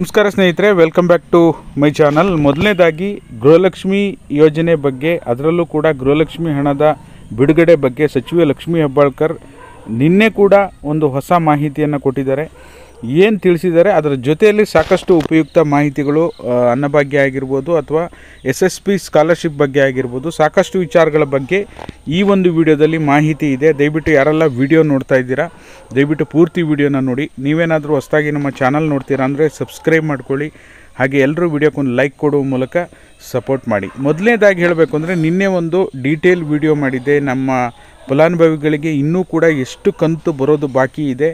ನಮಸ್ಕಾರ ಸ್ನೇಹಿತರೆ, welcome back to my channel. ಮೊದಲನೇದಾಗಿ ಗೃಹಲಕ್ಷ್ಮಿ ಯೋಜನೆ ಬಗ್ಗೆ, ಅದರಲ್ಲೂ ಕೂಡ ಗೃಹಲಕ್ಷ್ಮಿ ಹಣದ ಬಿಡುಗಡೆ ಬಗ್ಗೆ ಸಚಿವೆ ಲಕ್ಷ್ಮೀ ಹೆಬ್ಬಾಳ್ಕರ್ ನಿನ್ನೆ ಕೂಡ ಒಂದು ಹೊಸ ಮಾಹಿತಿಯನ್ನು ಕೊಟ್ಟಿದ್ದಾರೆ. ಏನು ತಿಳಿಸಿದ್ದಾರೆ, ಅದರ ಜೊತೆಯಲ್ಲಿ ಸಾಕಷ್ಟು ಉಪಯುಕ್ತ ಮಾಹಿತಿಗಳು, ಅನ್ನಭಾಗ್ಯ ಆಗಿರ್ಬೋದು ಅಥವಾ SSP ಸ್ಕಾಲರ್ಶಿಪ್ ಬಗ್ಗೆ ಆಗಿರ್ಬೋದು, ಸಾಕಷ್ಟು ವಿಚಾರಗಳ ಬಗ್ಗೆ ಈ ಒಂದು ವಿಡಿಯೋದಲ್ಲಿ ಮಾಹಿತಿ ಇದೆ. ದಯವಿಟ್ಟು ಯಾರೆಲ್ಲ ವಿಡಿಯೋ ನೋಡ್ತಾ ಇದ್ದೀರಾ, ದಯವಿಟ್ಟು ಪೂರ್ತಿ ವಿಡಿಯೋನ ನೋಡಿ. ನೀವೇನಾದರೂ ಹೊಸದಾಗಿ ನಮ್ಮ ಚಾನಲ್ ನೋಡ್ತೀರಾ ಅಂದರೆ ಸಬ್ಸ್ಕ್ರೈಬ್ ಮಾಡ್ಕೊಳ್ಳಿ. ಹಾಗೆ ಎಲ್ಲರೂ ವಿಡಿಯೋಕ್ಕೊಂದು ಲೈಕ್ ಕೊಡುವ ಮೂಲಕ ಸಪೋರ್ಟ್ ಮಾಡಿ. ಮೊದಲನೇದಾಗಿ ಹೇಳಬೇಕು ಅಂದರೆ, ನಿನ್ನೆ ಒಂದು ಡೀಟೇಲ್ ವಿಡಿಯೋ ಮಾಡಿದ್ದೆ. ನಮ್ಮ ಫಲಾನುಭವಿಗಳಿಗೆ ಇನ್ನೂ ಕೂಡ ಎಷ್ಟು ಕಂತು ಬರೋದು ಬಾಕಿ ಇದೆ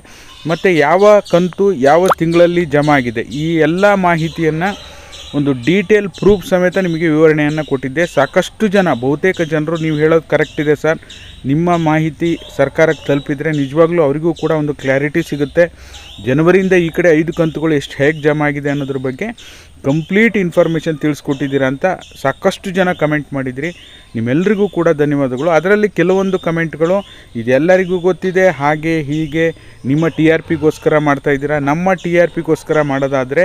ಮತ್ತು ಯಾವ ಕಂತು ಯಾವ ತಿಂಗಳಲ್ಲಿ ಜಮಾ ಆಗಿದೆ, ಈ ಎಲ್ಲ ಮಾಹಿತಿಯನ್ನು ಒಂದು ಡೀಟೇಲ್ ಪ್ರೂಫ್ ಸಮೇತ ನಿಮಗೆ ವಿವರಣೆಯನ್ನು ಕೊಟ್ಟಿದ್ದೆ. ಸಾಕಷ್ಟು ಜನ, ಬಹುತೇಕ ಜನರು ನೀವು ಹೇಳೋದು ಕರೆಕ್ಟ್ ಇದೆ ಸರ್, ನಿಮ್ಮ ಮಾಹಿತಿ ಸರ್ಕಾರಕ್ಕೆ ತಲುಪಿದರೆ ನಿಜವಾಗ್ಲೂ ಅವರಿಗೂ ಕೂಡ ಒಂದು ಕ್ಲಾರಿಟಿ ಸಿಗುತ್ತೆ. ಜನವರಿಯಿಂದ ಈ ಕಡೆ 5 ಕಂತುಗಳು ಹೇಗೆ ಜಮಾ ಆಗಿದೆ ಅನ್ನೋದ್ರ ಬಗ್ಗೆ ಕಂಪ್ಲೀಟ್ ಇನ್ಫಾರ್ಮೇಷನ್ ತಿಳಿಸ್ಕೊಟ್ಟಿದ್ದೀರಾ ಅಂತ ಸಾಕಷ್ಟು ಜನ ಕಮೆಂಟ್ ಮಾಡಿದ್ರಿ. ನಿಮ್ಮೆಲ್ಲರಿಗೂ ಕೂಡ ಧನ್ಯವಾದಗಳು. ಅದರಲ್ಲಿ ಕೆಲವೊಂದು ಕಮೆಂಟ್ಗಳು ಇದೆಲ್ಲರಿಗೂ ಗೊತ್ತಿದೆ, ಹಾಗೆ ಹೀಗೆ ನಿಮ್ಮ TRPಗೋಸ್ಕರ ಮಾಡ್ತಾಯಿದ್ದೀರಾ. ನಮ್ಮ TRPಗೋಸ್ಕರ ಮಾಡೋದಾದರೆ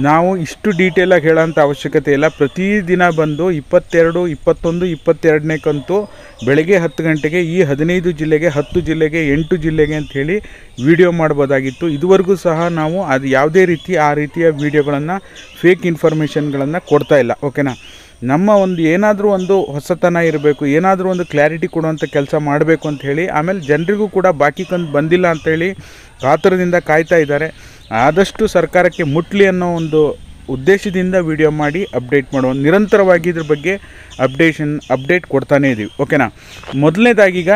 ನಾವು ಇಷ್ಟು ಡೀಟೇಲಾಗಿ ಹೇಳೋಂಥ ಅವಶ್ಯಕತೆ ಇಲ್ಲ. ಪ್ರತಿದಿನ ಬಂದು 22, 21, 22ನೇ ಕಂತು ಬೆಳಗ್ಗೆ 10 ಗಂಟೆಗೆ ಈ 15 ಜಿಲ್ಲೆಗೆ, 10 ಜಿಲ್ಲೆಗೆ, 8 ಜಿಲ್ಲೆಗೆ ಅಂಥೇಳಿ ವಿಡಿಯೋ ಮಾಡ್ಬೋದಾಗಿತ್ತು. ಇದುವರೆಗೂ ಸಹ ನಾವು ಅದು ಯಾವುದೇ ರೀತಿ ಆ ರೀತಿಯ ವಿಡಿಯೋಗಳನ್ನು, ಫೇಕ್ ಇನ್ಫಾರ್ಮೇಷನ್ಗಳನ್ನು ಕೊಡ್ತಾ ಇಲ್ಲ. ಓಕೆನಾ? ನಮ್ಮ ಒಂದು ಏನಾದರೂ ಒಂದು ಹೊಸತನ ಇರಬೇಕು, ಏನಾದರೂ ಒಂದು ಕ್ಲಾರಿಟಿ ಕೊಡುವಂಥ ಕೆಲಸ ಮಾಡಬೇಕು ಅಂತ ಹೇಳಿ, ಆಮೇಲೆ ಜನರಿಗೂ ಕೂಡ ಬಾಕಿ ಕಂತು ಬಂದಿಲ್ಲ ಅಂಥೇಳಿ ಕಾತರದಿಂದ ಕಾಯ್ತಾ ಇದ್ದಾರೆ. ಆದಷ್ಟು ಸರ್ಕಾರಕ್ಕೆ ಮುಟ್ಲಿ ಅನ್ನೋ ಒಂದು ಉದ್ದೇಶದಿಂದ ವಿಡಿಯೋ ಮಾಡಿ ಅಪ್ಡೇಟ್ ಮಾಡುವ, ನಿರಂತರವಾಗಿ ಇದ್ರ ಬಗ್ಗೆ ಅಪ್ಡೇಟ್ ಕೊಡ್ತಾನೇ ಇದ್ದೀವಿ. ಓಕೆನಾ? ಮೊದಲನೇದಾಗೀಗ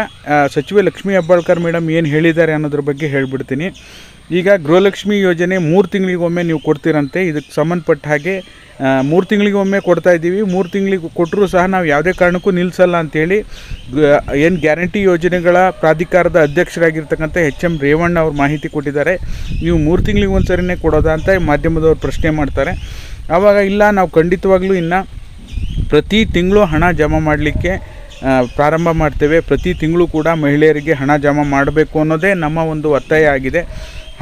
ಸಚಿವೆ ಲಕ್ಷ್ಮೀ ಹೆಬ್ಬಾಳ್ಕರ್ ಮೇಡಮ್ ಏನು ಹೇಳಿದ್ದಾರೆ ಅನ್ನೋದ್ರ ಬಗ್ಗೆ ಹೇಳಿಬಿಡ್ತೀನಿ. ಈಗ ಗೃಹಲಕ್ಷ್ಮಿ ಯೋಜನೆ 3 ತಿಂಗಳಿಗೊಮ್ಮೆ ನೀವು ಕೊಡ್ತೀರಂತೆ. ಇದಕ್ಕೆ ಸಂಬಂಧಪಟ್ಟ ಹಾಗೆ 3 ತಿಂಗಳಿಗೊಮ್ಮೆ ಕೊಡ್ತಾ ಇದ್ದೀವಿ. 3 ತಿಂಗಳಿಗೆ ಕೊಟ್ಟರೂ ಸಹ ನಾವು ಯಾವುದೇ ಕಾರಣಕ್ಕೂ ನಿಲ್ಲಿಸಲ್ಲ ಅಂಥೇಳಿ ಏನು ಗ್ಯಾರಂಟಿ ಯೋಜನೆಗಳ ಪ್ರಾಧಿಕಾರದ ಅಧ್ಯಕ್ಷರಾಗಿರ್ತಕ್ಕಂಥ HM ರೇವಣ್ಣ ಅವರು ಮಾಹಿತಿ ಕೊಟ್ಟಿದ್ದಾರೆ. ನೀವು 3 ತಿಂಗಳಿಗೆ ಒಂದು ಸರಿನೇ ಕೊಡೋದಾ ಅಂತ ಮಾಧ್ಯಮದವರು ಪ್ರಶ್ನೆ ಮಾಡ್ತಾರೆ. ಆವಾಗ ಇಲ್ಲ, ನಾವು ಖಂಡಿತವಾಗ್ಲೂ ಇನ್ನು ಪ್ರತಿ ತಿಂಗಳು ಹಣ ಜಮಾ ಮಾಡಲಿಕ್ಕೆ ಪ್ರಾರಂಭ ಮಾಡ್ತೇವೆ. ಪ್ರತಿ ತಿಂಗಳು ಕೂಡ ಮಹಿಳೆಯರಿಗೆ ಹಣ ಜಮಾ ಮಾಡಬೇಕು ಅನ್ನೋದೇ ನಮ್ಮ ಒಂದು ಒತ್ತಾಯ ಆಗಿದೆ.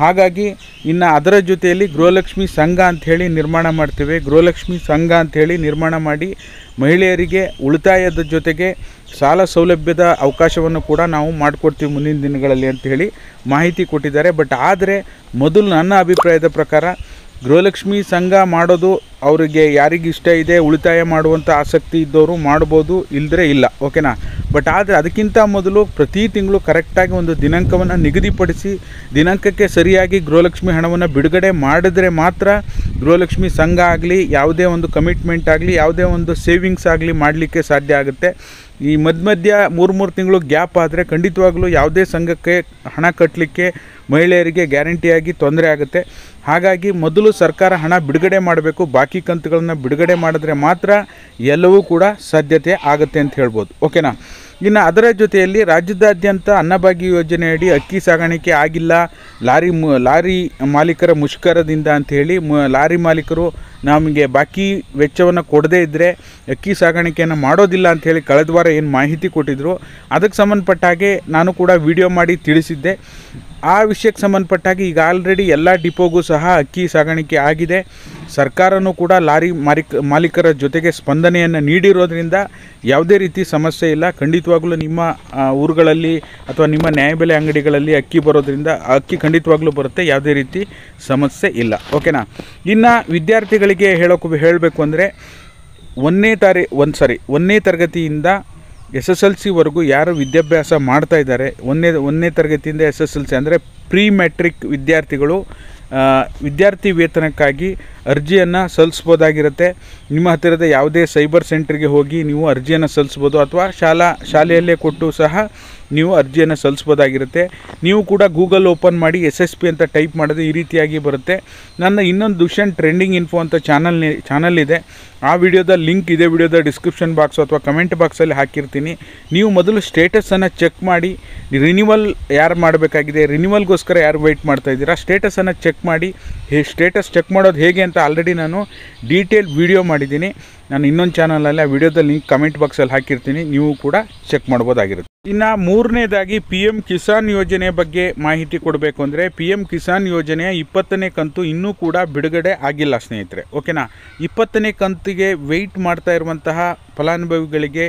ಹಾಗಾಗಿ ಇನ್ನು ಅದರ ಜೊತೆಯಲ್ಲಿ ಗೃಹಲಕ್ಷ್ಮಿ ಸಂಘ ಅಂಥೇಳಿ ನಿರ್ಮಾಣ ಮಾಡ್ತೇವೆ. ಗೃಹಲಕ್ಷ್ಮಿ ಸಂಘ ಅಂಥೇಳಿ ನಿರ್ಮಾಣ ಮಾಡಿ ಮಹಿಳೆಯರಿಗೆ ಉಳಿತಾಯದ ಜೊತೆಗೆ ಸಾಲ ಸೌಲಭ್ಯದ ಅವಕಾಶವನ್ನು ಕೂಡ ನಾವು ಮಾಡಿಕೊಡ್ತೀವಿ ಮುಂದಿನ ದಿನಗಳಲ್ಲಿ ಅಂಥೇಳಿ ಮಾಹಿತಿ ಕೊಟ್ಟಿದ್ದಾರೆ. ಬಟ್ ಆದರೆ ಮೊದಲು ನನ್ನ ಅಭಿಪ್ರಾಯದ ಪ್ರಕಾರ ಗೃಹಲಕ್ಷ್ಮಿ ಸಂಘ ಮಾಡೋದು ಅವರಿಗೆ ಯಾರಿಗೆ ಇಷ್ಟ ಇದೆ, ಉಳಿತಾಯ ಮಾಡುವಂಥ ಆಸಕ್ತಿ ಇದ್ದವರು ಮಾಡ್ಬೋದು, ಇಲ್ಲದ್ರೆ ಇಲ್ಲ. ಓಕೆನಾ? ಬಟ್ ಆದರೆ ಅದಕ್ಕಿಂತ ಮೊದಲು ಪ್ರತಿ ತಿಂಗಳು ಕರೆಕ್ಟಾಗಿ ಒಂದು ದಿನಾಂಕವನ್ನು ನಿಗದಿಪಡಿಸಿ ದಿನಾಂಕಕ್ಕೆ ಸರಿಯಾಗಿ ಗೃಹಲಕ್ಷ್ಮಿ ಹಣವನ್ನು ಬಿಡುಗಡೆ ಮಾಡಿದ್ರೆ ಮಾತ್ರ ಗೃಹಲಕ್ಷ್ಮಿ ಸಂಘ ಆಗಲಿ, ಯಾವುದೇ ಒಂದು ಕಮಿಟ್ಮೆಂಟ್ ಆಗಲಿ, ಯಾವುದೇ ಒಂದು ಸೇವಿಂಗ್ಸ್ ಆಗಲಿ ಮಾಡಲಿಕ್ಕೆ ಸಾಧ್ಯ ಆಗುತ್ತೆ. ಈ ಮಧ್ಯ 3 ತಿಂಗಳು ಗ್ಯಾಪ್ ಆದರೆ ಖಂಡಿತವಾಗ್ಲೂ ಯಾವುದೇ ಸಂಘಕ್ಕೆ ಹಣ ಕಟ್ಟಲಿಕ್ಕೆ ಮಹಿಳೆಯರಿಗೆ ಗ್ಯಾರಂಟಿಯಾಗಿ ತೊಂದರೆ ಆಗುತ್ತೆ. ಹಾಗಾಗಿ ಮೊದಲು ಸರ್ಕಾರ ಹಣ ಬಿಡುಗಡೆ ಮಾಡಬೇಕು. ಬಾಕಿ ಕಂತುಗಳನ್ನು ಬಿಡುಗಡೆ ಮಾಡಿದ್ರೆ ಮಾತ್ರ ಎಲ್ಲವೂ ಕೂಡ ಸಾಧ್ಯತೆ ಆಗುತ್ತೆ ಅಂತ ಹೇಳ್ಬೋದು. ಓಕೆನಾ? ಇನ್ನು ಅದರ ಜೊತೆಯಲ್ಲಿ ರಾಜ್ಯದಾದ್ಯಂತ ಅನ್ನಭಾಗ್ಯ ಯೋಜನೆಯಡಿ ಅಕ್ಕಿ ಸಾಗಾಣಿಕೆ ಆಗಿಲ್ಲ, ಲಾರಿ ಮಾಲೀಕರ ಮುಷ್ಕರದಿಂದ ಅಂಥೇಳಿ ಲಾರಿ ಮಾಲೀಕರು ನಮಗೆ ಬಾಕಿ ವೆಚ್ಚವನ್ನು ಕೊಡದೇ ಇದ್ದರೆ ಅಕ್ಕಿ ಸಾಗಾಣಿಕೆಯನ್ನು ಮಾಡೋದಿಲ್ಲ ಅಂಥೇಳಿ ಕಳೆದ ವಾರ ಏನು ಮಾಹಿತಿ ಕೊಟ್ಟಿದ್ದರು, ಅದಕ್ಕೆ ಸಂಬಂಧಪಟ್ಟ ಹಾಗೆ ನಾನು ಕೂಡ ವಿಡಿಯೋ ಮಾಡಿ ತಿಳಿಸಿದ್ದೆ. ಆ ವಿಷಯಕ್ಕೆ ಸಂಬಂಧಪಟ್ಟಾಗಿ ಈಗ ಆಲ್ರೆಡಿ ಎಲ್ಲ ಡಿಪೋಗೂ ಸಹ ಅಕ್ಕಿ ಸಾಗಾಣಿಕೆ ಆಗಿದೆ. ಸರ್ಕಾರನೂ ಕೂಡ ಲಾರಿ ಮಾಲೀಕರ ಜೊತೆಗೆ ಸ್ಪಂದನೆಯನ್ನು ನೀಡಿರೋದ್ರಿಂದ ಯಾವುದೇ ರೀತಿ ಸಮಸ್ಯೆ ಇಲ್ಲ. ಖಂಡಿತವಾಗ್ಲೂ ನಿಮ್ಮ ಊರುಗಳಲ್ಲಿ ಅಥವಾ ನಿಮ್ಮ ನ್ಯಾಯಬೆಲೆ ಅಂಗಡಿಗಳಲ್ಲಿ ಅಕ್ಕಿ ಬರೋದ್ರಿಂದ ಅಕ್ಕಿ ಖಂಡಿತವಾಗ್ಲೂ ಬರುತ್ತೆ, ಯಾವುದೇ ರೀತಿ ಸಮಸ್ಯೆ ಇಲ್ಲ. ಓಕೆನಾ? ಇನ್ನು ವಿದ್ಯಾರ್ಥಿಗಳಿಗೆ ಹೇಳಬೇಕು ಅಂದರೆ 1ನೇ ತರಗತಿಯಿಂದ SSLCವರೆಗೂ ಯಾರು ವಿದ್ಯಾಭ್ಯಾಸ ಮಾಡ್ತಾ ಇದ್ದಾರೆ, 1ನೇ ತರಗತಿಯಿಂದ SSLC ಅಂದರೆ ಪ್ರೀ ಮ್ಯಾಟ್ರಿಕ್ ವಿದ್ಯಾರ್ಥಿಗಳು ವಿದ್ಯಾರ್ಥಿ ವೇತನಕ್ಕಾಗಿ ಅರ್ಜಿಯನ್ನು ಸಲ್ಲಿಸ್ಬೋದಾಗಿರುತ್ತೆ. ನಿಮ್ಮ ಹತ್ತಿರದ ಯಾವುದೇ ಸೈಬರ್ ಸೆಂಟ್ರಿಗೆ ಹೋಗಿ ನೀವು ಅರ್ಜಿಯನ್ನು ಸಲ್ಲಿಸ್ಬೋದು, ಅಥವಾ ಶಾಲೆಯಲ್ಲೇ ಕೊಟ್ಟು ಸಹ ನೀವು ಅರ್ಜಿಯನ್ನು ಸಲ್ಲಿಸ್ಬೋದಾಗಿರುತ್ತೆ. ನೀವು ಕೂಡ ಗೂಗಲ್ ಓಪನ್ ಮಾಡಿ SSP ಅಂತ ಟೈಪ್ ಮಾಡಿದ್ರೆ ಈ ರೀತಿಯಾಗಿ ಬರುತ್ತೆ. ನನ್ನ ಇನ್ನೊಂದು ದುಷ್ಯಂತ್ ಟ್ರೆಂಡಿಂಗ್ ಇನ್ಫೋ ಅಂತ ಚಾನಲ್ ಇದೆ. ಆ ವಿಡಿಯೋದ ಲಿಂಕ್ ಇದೇ ವಿಡಿಯೋದ ಡಿಸ್ಕ್ರಿಪ್ಷನ್ ಬಾಕ್ಸ್ ಅಥವಾ ಕಮೆಂಟ್ ಬಾಕ್ಸಲ್ಲಿ ಹಾಕಿರ್ತೀನಿ. ನೀವು ಮೊದಲು ಸ್ಟೇಟಸನ್ನು ಚೆಕ್ ಮಾಡಿ, ರಿನ್ಯೂವಲ್ ಯಾರು ಮಾಡಬೇಕಾಗಿದೆ, ರಿನ್ಯೂವಲ್ಗೋಸ್ಕರ ಯಾರು ವೆಯ್ಟ್ ಮಾಡ್ತಾ ಇದ್ದೀರಾ, ಸ್ಟೇಟಸನ್ನು ಚೆಕ್ ಮಾಡಿ. ಸ್ಟೇಟಸ್ ಚೆಕ್ ಮಾಡೋದು ಹೇಗೆ ಅಂತ ಆಲ್ರೆಡಿ ನಾನು ಡೀಟೇಲ್ ವಿಡಿಯೋ ಮಾಡಿದ್ದೀನಿ. ನಾನು ಇನ್ನೊಂದು ಚಾನಲಲ್ಲಿ ಆ ವಿಡಿಯೋದ ಲಿಂಕ್ ಕಮೆಂಟ್ ಬಾಕ್ಸಲ್ಲಿ ಹಾಕಿರ್ತೀನಿ, ನೀವು ಕೂಡ ಚೆಕ್ ಮಾಡ್ಬೋದಾಗಿರುತ್ತೆ. ಇನ್ನು ಮೂರನೇದಾಗಿ PM ಕಿಸಾನ್ ಯೋಜನೆ ಬಗ್ಗೆ ಮಾಹಿತಿ ಕೊಡಬೇಕು ಅಂದರೆ PM ಕಿಸಾನ್ ಯೋಜನೆಯ 20ನೇ ಕಂತು ಇನ್ನೂ ಕೂಡ ಬಿಡುಗಡೆ ಆಗಿಲ್ಲ ಸ್ನೇಹಿತರೆ. ಓಕೆನಾ, 20ನೇ ಕಂತಿಗೆ ವೆಯ್ಟ್ ಮಾಡ್ತಾ ಇರುವಂತಹ ಫಲಾನುಭವಿಗಳಿಗೆ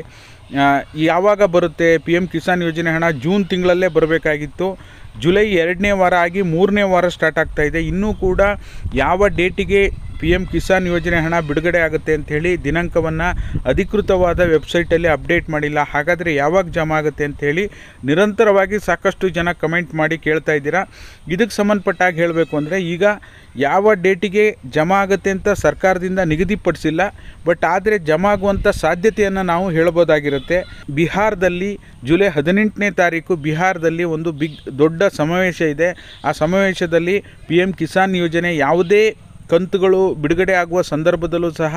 ಯಾವಾಗ ಬರುತ್ತೆ? PM ಕಿಸಾನ್ ಯೋಜನೆ ಹಣ ಜೂನ್ ತಿಂಗಳಲ್ಲೇ ಬರಬೇಕಾಗಿತ್ತು. ಜುಲೈ 2ನೇ ವಾರ ಆಗಿ 3ನೇ ವಾರ ಸ್ಟಾರ್ಟ್ ಆಗ್ತಾ ಇದೆ. ಇನ್ನೂ ಕೂಡ ಯಾವ ಡೇಟಿಗೆ PM ಕಿಸಾನ್ ಯೋಜನೆ ಹಣ ಬಿಡುಗಡೆ ಆಗುತ್ತೆ ಅಂಥೇಳಿ ದಿನಾಂಕವನ್ನು ಅಧಿಕೃತವಾದ ವೆಬ್ಸೈಟಲ್ಲಿ ಅಪ್ಡೇಟ್ ಮಾಡಿಲ್ಲ. ಹಾಗಾದರೆ ಯಾವಾಗ ಜಮಾ ಆಗುತ್ತೆ ಅಂಥೇಳಿ ನಿರಂತರವಾಗಿ ಸಾಕಷ್ಟು ಜನ ಕಮೆಂಟ್ ಮಾಡಿ ಕೇಳ್ತಾ ಇದ್ದೀರಾ. ಇದಕ್ಕೆ ಸಂಬಂಧಪಟ್ಟಾಗ ಹೇಳಬೇಕು ಅಂದರೆ ಈಗ ಯಾವ ಡೇಟಿಗೆ ಜಮಾ ಆಗುತ್ತೆ ಅಂತ ಸರ್ಕಾರದಿಂದ ನಿಗದಿಪಡಿಸಿಲ್ಲ, ಬಟ್ ಆದರೆ ಜಮಾ ಆಗುವಂಥ ಸಾಧ್ಯತೆಯನ್ನು ನಾವು ಹೇಳ್ಬೋದಾಗಿರುತ್ತೆ. ಬಿಹಾರದಲ್ಲಿ ಜುಲೈ 18ನೇ ತಾರೀಕು ಬಿಹಾರದಲ್ಲಿ ಒಂದು ದೊಡ್ಡ ಸಮಾವೇಶ ಇದೆ. ಆ ಸಮಾವೇಶದಲ್ಲಿ PM ಕಿಸಾನ್ ಯೋಜನೆ ಯಾವುದೇ ಕಂತುಗಳು ಬಿಡುಗಡೆ ಆಗುವ ಸಂದರ್ಭದಲ್ಲೂ ಸಹ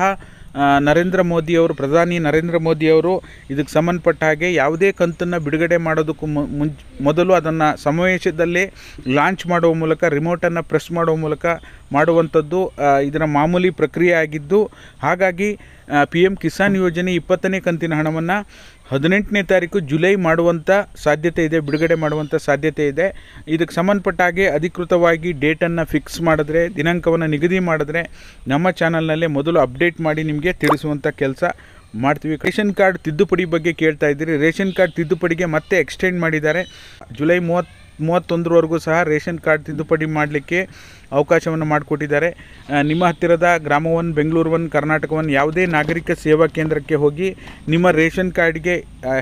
ಪ್ರಧಾನಿ ನರೇಂದ್ರ ಮೋದಿಯವರು ಇದಕ್ಕೆ ಸಂಬಂಧಪಟ್ಟ ಹಾಗೆ ಯಾವುದೇ ಕಂತನ್ನು ಬಿಡುಗಡೆ ಮಾಡೋದಕ್ಕೂ ಮೊದಲು ಅದನ್ನು ಸಮಾವೇಶದಲ್ಲೇ ಲಾಂಚ್ ಮಾಡುವ ಮೂಲಕ ರಿಮೋಟನ್ನು ಪ್ರೆಸ್ ಮಾಡುವ ಮೂಲಕ ಮಾಡುವಂಥದ್ದು ಇದರ ಮಾಮೂಲಿ ಪ್ರಕ್ರಿಯೆ ಆಗಿದ್ದು, ಹಾಗಾಗಿ PM ಕಿಸಾನ್ ಯೋಜನೆ 20ನೇ ಕಂತಿನ ಹಣವನ್ನು 18ನೇ ತಾರೀಕು ಜುಲೈ ಮಾಡುವಂಥ ಸಾಧ್ಯತೆ ಇದೆ, ಬಿಡುಗಡೆ ಮಾಡುವಂಥ ಸಾಧ್ಯತೆ ಇದೆ. ಇದಕ್ಕೆ ಸಂಬಂಧಪಟ್ಟ ಹಾಗೆ ಅಧಿಕೃತವಾಗಿ ಡೇಟನ್ನು ಫಿಕ್ಸ್ ಮಾಡಿದ್ರೆ, ದಿನಾಂಕವನ್ನು ನಿಗದಿ ಮಾಡಿದ್ರೆ ನಮ್ಮ ಚಾನಲ್ನಲ್ಲೇ ಮೊದಲು ಅಪ್ಡೇಟ್ ಮಾಡಿ ನಿಮಗೆ ತಿಳಿಸುವಂಥ ಕೆಲಸ ಮಾಡ್ತೀವಿ. ರೇಷನ್ ಕಾರ್ಡ್ ತಿದ್ದುಪಡಿ ಬಗ್ಗೆ ಕೇಳ್ತಾ ಇದ್ದೀರಿ. ರೇಷನ್ ಕಾರ್ಡ್ ತಿದ್ದುಪಡಿಗೆ ಮತ್ತೆ ಎಕ್ಸ್ಟೆಂಡ್ ಮಾಡಿದ್ದಾರೆ. ಜುಲೈ 31ರವರೆಗೂ ಸಹ ರೇಷನ್ ಕಾರ್ಡ್ ತಿದ್ದುಪಡಿ ಮಾಡಲಿಕ್ಕೆ ಅವಕಾಶವನ್ನು ಮಾಡಿಕೊಟ್ಟಿದ್ದಾರೆ. ನಿಮ್ಮ ಹತ್ತಿರದ ಗ್ರಾಮ 1, ಬೆಂಗಳೂರು 1, ಕರ್ನಾಟಕ 1 ಯಾವುದೇ ನಾಗರಿಕ ಸೇವಾ ಕೇಂದ್ರಕ್ಕೆ ಹೋಗಿ ನಿಮ್ಮ ರೇಷನ್ ಕಾರ್ಡ್ಗೆ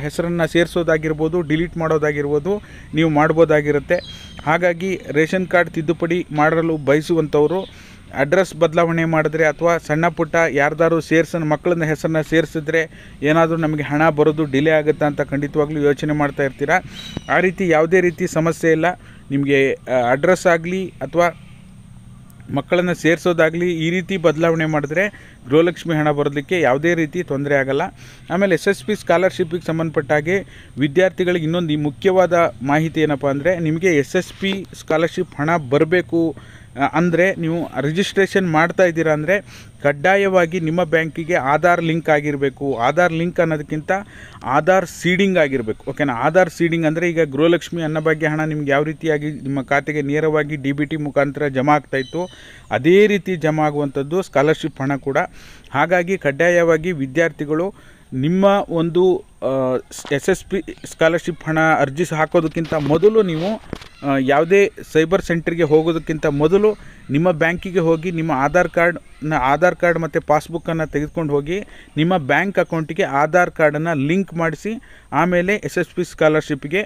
ಹೆಸರನ್ನು ಸೇರಿಸೋದಾಗಿರ್ಬೋದು, ಡಿಲೀಟ್ ಮಾಡೋದಾಗಿರ್ಬೋದು ನೀವು ಮಾಡ್ಬೋದಾಗಿರುತ್ತೆ. ಹಾಗಾಗಿ ರೇಷನ್ ಕಾರ್ಡ್ ತಿದ್ದುಪಡಿ ಮಾಡಲು ಬಯಸುವಂಥವರು ಅಡ್ರೆಸ್ ಬದಲಾವಣೆ ಮಾಡಿದ್ರೆ ಅಥವಾ ಸಣ್ಣ ಪುಟ್ಟ ಯಾರ್ದಾರು ಮಕ್ಕಳನ್ನ ಹೆಸರನ್ನ ಸೇರಿಸಿದ್ರೆ ಏನಾದರೂ ನಮಗೆ ಹಣ ಬರೋದು ಡಿಲೇ ಆಗುತ್ತಾ ಅಂತ ಖಂಡಿತವಾಗ್ಲೂ ಯೋಚನೆ ಮಾಡ್ತಾ ಇರ್ತೀರಾ. ಆ ರೀತಿ ಯಾವುದೇ ರೀತಿ ಸಮಸ್ಯೆ ಇಲ್ಲ. ನಿಮಗೆ ಅಡ್ರೆಸ್ ಆಗಲಿ ಅಥವಾ ಮಕ್ಕಳನ್ನು ಸೇರಿಸೋದಾಗಲಿ ಈ ರೀತಿ ಬದಲಾವಣೆ ಮಾಡಿದ್ರೆ ಗೃಹಲಕ್ಷ್ಮಿ ಹಣ ಬರೋದಕ್ಕೆ ಯಾವುದೇ ರೀತಿ ತೊಂದರೆ ಆಗಲ್ಲ. ಆಮೇಲೆ SSP ಸ್ಕಾಲರ್ಶಿಪ್ಪಿಗೆ ಸಂಬಂಧಪಟ್ಟ ಹಾಗೆ ವಿದ್ಯಾರ್ಥಿಗಳಿಗೆ ಇನ್ನೊಂದು ಮುಖ್ಯವಾದ ಮಾಹಿತಿ ಏನಪ್ಪ ಅಂದರೆ, ನಿಮಗೆ SSP ಸ್ಕಾಲರ್ಶಿಪ್ ಹಣ ಬರಬೇಕು ಅಂದರೆ ನೀವು ರಿಜಿಸ್ಟ್ರೇಷನ್ ಮಾಡ್ತಾ ಇದ್ದೀರಾ ಅಂದರೆ ಕಡ್ಡಾಯವಾಗಿ ನಿಮ್ಮ ಬ್ಯಾಂಕಿಗೆ ಆಧಾರ್ ಲಿಂಕ್ ಆಗಿರಬೇಕು. ಆಧಾರ್ ಲಿಂಕ್ ಅನ್ನೋದಕ್ಕಿಂತ ಆಧಾರ್ ಸೀಡಿಂಗ್ ಆಗಿರಬೇಕು. ಓಕೆನಾ, ಆಧಾರ್ ಸೀಡಿಂಗ್ ಅಂದರೆ ಈಗ ಗೃಹಲಕ್ಷ್ಮಿ ಅನ್ನಭಾಗ್ಯ ಹಣ ನಿಮ್ಗೆ ಯಾವ ರೀತಿಯಾಗಿ ನಿಮ್ಮ ಖಾತೆಗೆ ನೇರವಾಗಿ DBT ಮುಖಾಂತರ ಜಮಾ ಆಗ್ತಾಯಿತ್ತು, ಅದೇ ರೀತಿ ಜಮಾ ಆಗುವಂಥದ್ದು ಸ್ಕಾಲರ್ಶಿಪ್ ಹಣ ಕೂಡ. ಹಾಗಾಗಿ ಕಡ್ಡಾಯವಾಗಿ ವಿದ್ಯಾರ್ಥಿಗಳು ನಿಮ್ಮ ಒಂದು SSP ಸ್ಕಾಲರ್ಶಿಪ್ ಹಣ ಅರ್ಜಿ ಹಾಕೋದಕ್ಕಿಂತ ಮೊದಲು ನೀವು ಯಾವುದೇ ಸೈಬರ್ ಸೆಂಟರ್ಗೆ ಹೋಗೋದಕ್ಕಿಂತ ಮೊದಲು ನಿಮ್ಮ ಬ್ಯಾಂಕಿಗೆ ಹೋಗಿ ನಿಮ್ಮ ಆಧಾರ್ ಕಾರ್ಡ್ ಮತ್ತು ಪಾಸ್ಬುಕ್ಕನ್ನು ತೆಗೆದುಕೊಂಡು ಹೋಗಿ ನಿಮ್ಮ ಬ್ಯಾಂಕ್ ಅಕೌಂಟಿಗೆ ಆಧಾರ್ ಕಾರ್ಡನ್ನು ಲಿಂಕ್ ಮಾಡಿಸಿ ಆಮೇಲೆ SSP ಸ್ಕಾಲರ್ಶಿಪ್ಗೆ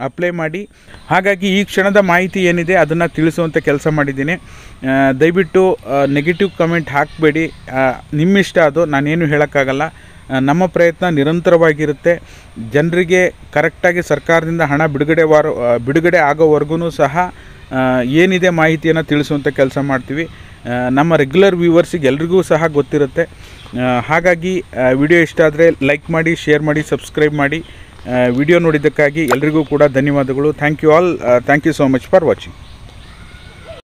ಅಪ್ಲೈ ಮಾಡಿ. ಹಾಗಾಗಿ ಈ ಕ್ಷಣದ ಮಾಹಿತಿ ಏನಿದೆ ಅದನ್ನು ತಿಳಿಸುವಂಥ ಕೆಲಸ ಮಾಡಿದ್ದೀನಿ. ದಯವಿಟ್ಟು ನೆಗೆಟಿವ್ ಕಮೆಂಟ್ ಹಾಕಬೇಡಿ, ನಿಮ್ಮಿಷ್ಟ, ಅದು ನಾನೇನು ಹೇಳೋಕ್ಕಾಗಲ್ಲ. ನಮ್ಮ ಪ್ರಯತ್ನ ನಿರಂತರವಾಗಿರುತ್ತೆ. ಜನರಿಗೆ ಕರೆಕ್ಟಾಗಿ ಸರ್ಕಾರದಿಂದ ಹಣ ಬಿಡುಗಡೆ ಆಗೋವರೆಗೂ ಸಹ ಏನಿದೆ ಮಾಹಿತಿಯನ್ನು ತಿಳಿಸುವಂಥ ಕೆಲಸ ಮಾಡ್ತೀವಿ. ನಮ್ಮ ರೆಗ್ಯುಲರ್ ವ್ಯೂವರ್ಸಿಗೆ ಎಲ್ರಿಗೂ ಸಹ ಗೊತ್ತಿರುತ್ತೆ. ಹಾಗಾಗಿ ವಿಡಿಯೋ ಇಷ್ಟ ಆದರೆ ಲೈಕ್ ಮಾಡಿ, ಶೇರ್ ಮಾಡಿ, ಸಬ್ಸ್ಕ್ರೈಬ್ ಮಾಡಿ. ವಿಡಿಯೋ ನೋಡಿದ್ದಕ್ಕಾಗಿ ಎಲ್ರಿಗೂ ಕೂಡ ಧನ್ಯವಾದಗಳು. Thank you all. Thank you so much for watching.